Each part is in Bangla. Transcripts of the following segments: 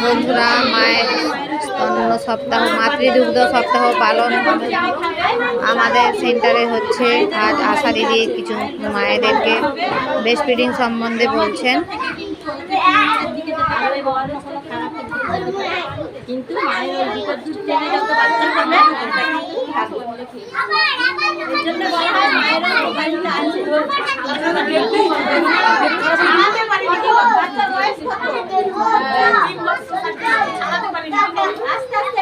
বন্ধুরা, মায়ের স্তন্য সপ্তাহ, মাতৃদুগ্ধ সপ্তাহ পালন আমাদের সেন্টারে হচ্ছে। আজ আশা দিদি কিছু মায়েদেরকে ব্রেস্ট ফিডিং সম্বন্ধে বলছেন। কিন্তু মায়ের ওই দুধের দুধ থেকে যত বাচ্চা খাবে এর জন্য বলা হয় মায়ের উপকারিতা আছে। বাচ্চার বয়স কত? আস্তে আস্তে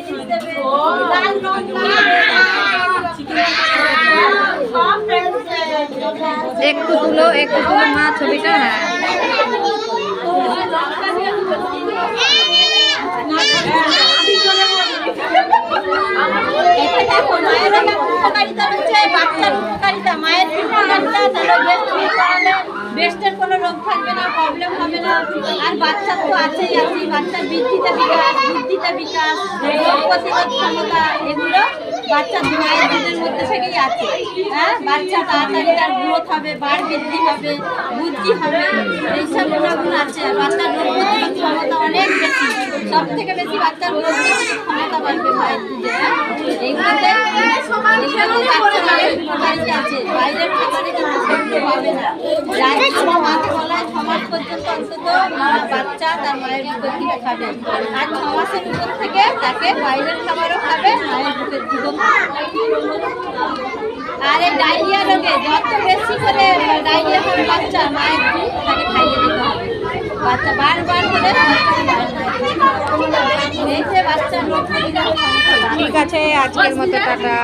জিনিস দেবে, লাল রং একটু তুলো মা ছবিটা। উপকারিতা হচ্ছে বাচ্চার উপকারিতা, মায়ের উপকারিতা, ব্রেস্টের কোনো রোগ থাকবে না, প্রবলেম হবে না। আর বাচ্চার তো আছেই আছে, বাচ্চার বুদ্ধিতে বিকাশ, রোগ প্রতিরোধ ক্ষমতা, এগুলো বাচ্চার মায়ের দুধের মধ্যে থেকেই আছে। হ্যাঁ, বাচ্চা তাড়াতাড়ি তার গ্রোথ হবে, বাড় বৃদ্ধি হবে, বুদ্ধি হবে, এইসব গুণাগুণ আছে। আর বাচ্চার রোগ প্রতিরোধ ক্ষমতা অনেক বেশি, সব থেকে বেশি বাচ্চার রোগ প্রতিরোধ ক্ষমতা বাড়বে মায়ের দুধে। এইগুলোতে বাচ্চার অনেক উপকারিতা আছে। বাইরের খাবারে কিন্তু সেগুলো পাবে না। মাকে বলায় 6 মাস পর্যন্ত অন্তত বাচ্চা তার মায়ের বুকের থেকে খাবে। আর 6 মাসের উপর থেকে তাকে বাইরের খাবারও খাবে, মায়ের বুকের দুধও খাবে। আর এই ডায়রিয়া রোগে যত বেশি করে ডায়রিয়া হবে বাচ্চা, মায়ের দুধ তাকে খাইয়ে দিতে হবে। বাচ্চা বারবার করে এই যে বাচ্চার রোগ প্রতিরোধ ক্ষমতা। ঠিক আছে, আজকের মতো টাটা।